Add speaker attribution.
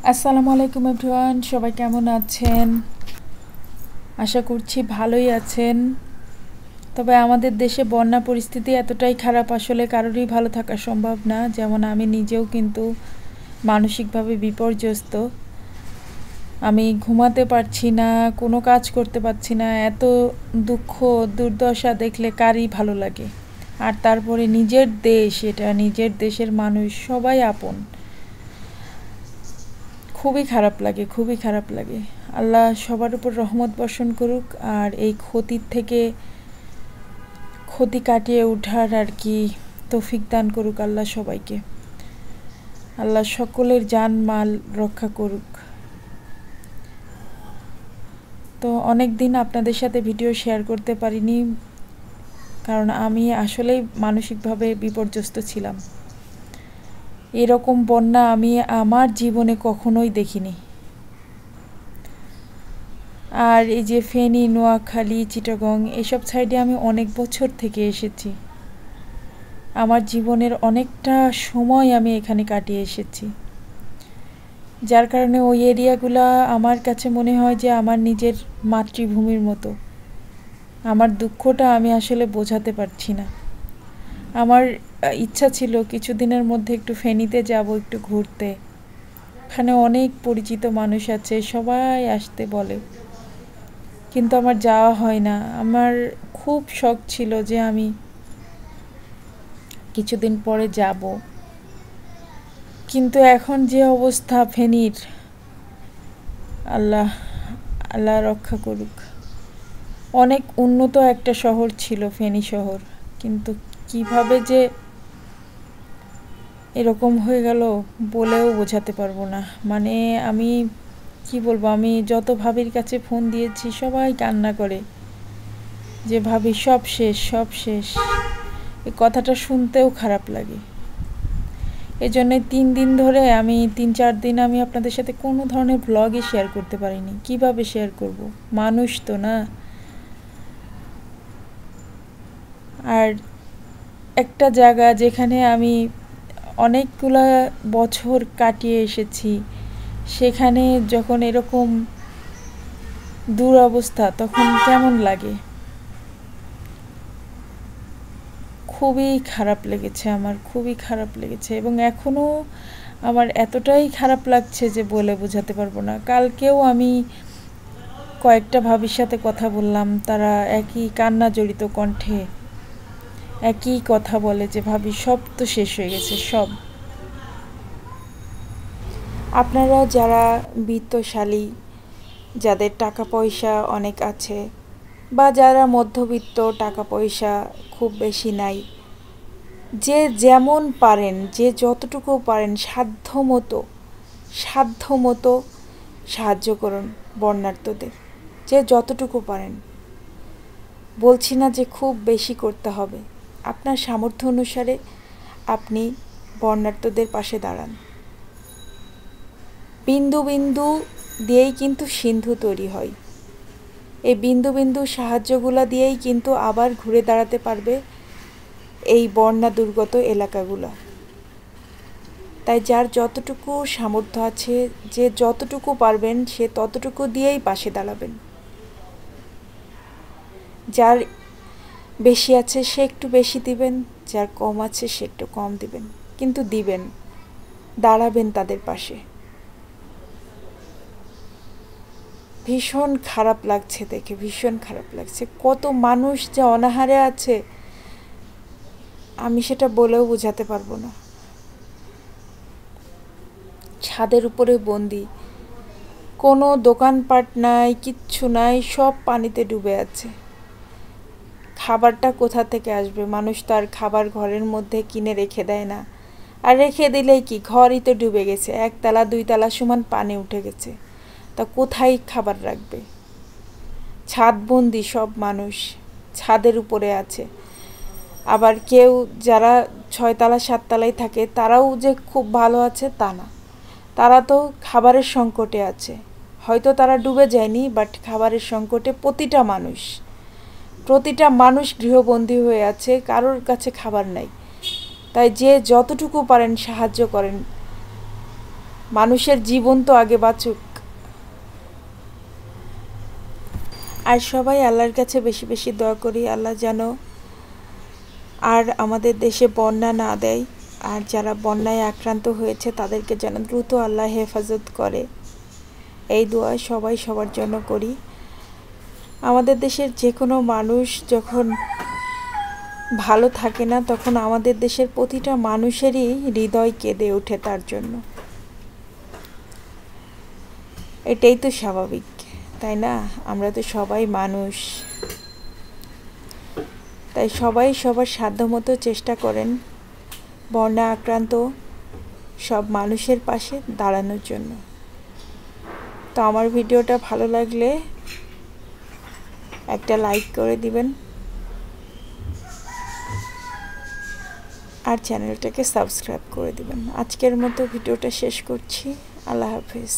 Speaker 1: আসসালামু আলাইকুম এভরিওয়ান, সবাই কেমন আছেন? আশা করছি ভালোই আছেন। তবে আমাদের দেশে বন্যা পরিস্থিতি এতটাই খারাপ, আসলে কারোরই ভালো থাকা সম্ভব না। যেমন আমি নিজেও কিন্তু মানসিকভাবে বিপর্যস্ত। আমি ঘুমাতে পারছি না, কোনো কাজ করতে পারছি না। এত দুঃখ দুর্দশা দেখলে কারই ভালো লাগে। আর তারপরে নিজের দেশ, এটা নিজের দেশের মানুষ সবাই আপন। খুবই খারাপ লাগে, খুবই খারাপ লাগে। আল্লাহ সবার উপর রহমত বর্ষণ করুক, আর এই ক্ষতির থেকে ক্ষতি কাটিয়ে ওঠার আর কি তৌফিক দান করুক আল্লাহ সবাইকে। আল্লাহ সকলের জান মাল রক্ষা করুক। তো অনেক দিন আপনাদের সাথে ভিডিও শেয়ার করতে পারিনি, কারণ আমি আসলেই মানসিকভাবে বিপর্যস্ত ছিলাম। এরকম বন্যা আমি আমার জীবনে কখনোই দেখিনি। আর এই যে ফেনী, নোয়াখালী, চিটাগং এসব সাইডে আমি অনেক বছর থেকে এসেছি। আমার জীবনের অনেকটা সময় আমি এখানে কাটিয়ে এসেছি, যার কারণে ওই এরিয়াগুলো আমার কাছে মনে হয় যে আমার নিজের মাতৃভূমির মতো। আমার দুঃখটা আমি আসলে বোঝাতে পারছি না। আমার ইচ্ছা ছিল কিছুদিনের মধ্যে একটু ফেনীতে যাব, একটু ঘুরতে। এখানে অনেক পরিচিত মানুষ আছে, সবাই আসতে বলে, কিন্তু আমার যাওয়া হয় না। আমার খুব শখ ছিল যে আমি কিছুদিন পরে যাব, কিন্তু এখন যে অবস্থা ফেনীর, আল্লাহ আল্লাহ রক্ষা করুক। অনেক উন্নত একটা শহর ছিল ফেনী শহর, কিন্তু কিভাবে যে এরকম হয়ে গেল বলেও বোঝাতে পারবো না। মানে আমি কি বলবো, আমি যত ভাবির কাছে ফোন দিয়েছি সবাই কান্না করে যে ভাবি সব শেষ, সব শেষ। এই কথাটা শুনতেও খারাপ লাগে। এই জন্যে 3 দিন ধরে, আমি 3-4 দিন আমি আপনাদের সাথে কোনো ধরনের ব্লগই শেয়ার করতে পারিনি। কিভাবে শেয়ার করব? মানুষ তো না। আর একটা জায়গা যেখানে আমি অনেকগুলা বছর কাটিয়ে এসেছি, সেখানে যখন এরকম দুরবস্থা তখন কেমন লাগে? খুবই খারাপ লেগেছে আমার, খুবই খারাপ লেগেছে, এবং এখনও আমার এতটাই খারাপ লাগছে যে বলে বোঝাতে পারবো না। কালকেও আমি কয়েকটা ভাবির সাথে কথা বললাম, তারা একই কান্না জড়িত কণ্ঠে একই কথা বলে যে ভাবি সব তো শেষ হয়ে গেছে, সব। আপনারা যারা বিত্তশালী, যাদের টাকা পয়সা অনেক আছে, বা যারা মধ্যবিত্ত, টাকা পয়সা খুব বেশি নাই, যে যেমন পারেন, যে যতটুকু পারেন সাধ্য মতো সাহায্য করুন বন্যার্তদের। যে যতটুকু পারেন, বলছি না যে খুব বেশি করতে হবে। আপনার সামর্থ্য অনুসারে আপনি বন্যার্তদের পাশে দাঁড়ান। বিন্দু বিন্দু দিয়েই কিন্তু সিন্ধু তৈরি হয়। এই বিন্দু বিন্দু সাহায্যগুলো দিয়েই কিন্তু আবার ঘুরে দাঁড়াতে পারবে এই বন্যা দুর্গত এলাকাগুলো। তাই যার যতটুকু সামর্থ্য আছে, যে যতটুকু পারবেন, সে ততটুকু দিয়েই পাশে দাঁড়াবেন। যার বেশি আছে সে একটু বেশি দিবেন, যার কম আছে সে একটু কম দিবেন, কিন্তু দিবেন, দাঁড়াবেন তাদের পাশে। ভীষণ খারাপ লাগছে দেখে, ভীষণ খারাপ লাগছে। কত মানুষ যে অনাহারে আছে আমি সেটা বলেও বোঝাতে পারবো না। ছাদের উপরে বন্দি, কোনো দোকানপাট নাই, কিচ্ছু নাই, সব পানিতে ডুবে আছে। খাবারটা কোথা থেকে আসবে? মানুষ তো আর খাবার ঘরের মধ্যে কিনে রেখে দেয় না, আর রেখে দিলেই কি, ঘরই তো ডুবে গেছে, 1 তলা 2 তলা সমান পানি উঠে গেছে, তা কোথায় খাবার রাখবে? ছাদবন্দি সব মানুষ, ছাদের উপরে আছে। আবার কেউ যারা 6 তলা 7 তলায় থাকে তারাও যে খুব ভালো আছে তা না, তারা তো খাবারের সংকটে আছে। হয়তো তারা ডুবে যায়নি, বাট খাবারের সংকটে প্রতিটা মানুষ গৃহবন্দী হয়ে আছে, কারোর কাছে খাবার নাই। তাই যে যতটুকু পারেন সাহায্য করেন। মানুষের জীবন তো আগে বাঁচুক। আর সবাই আল্লাহর কাছে বেশি বেশি দোয়া করি, আল্লাহ যেন আর আমাদের দেশে বন্যা না দেয়, আর যারা বন্যায় আক্রান্ত হয়েছে তাদেরকে যেন দ্রুত আল্লাহ হেফাজত করে। এই দোয়া সবাই সবার জন্য করি। আমাদের দেশের যে কোনো মানুষ যখন ভালো থাকে না, তখন আমাদের দেশের প্রতিটা মানুষেরই হৃদয় কেঁদে ওঠে তার জন্য। এটাই তো স্বাভাবিক, তাই না? আমরা তো সবাই মানুষ, তাই সবাই সবার সাধ্যমতো চেষ্টা করেন বন্যা আক্রান্ত সব মানুষের পাশে দাঁড়ানোর জন্য। তো আমার ভিডিওটা ভালো লাগলে একটা লাইক করে দিবেন আর চ্যানেলটাকে সাবস্ক্রাইব করে দিবেন। আজকের মতো ভিডিওটা শেষ করছি। আল্লাহ হাফেজ।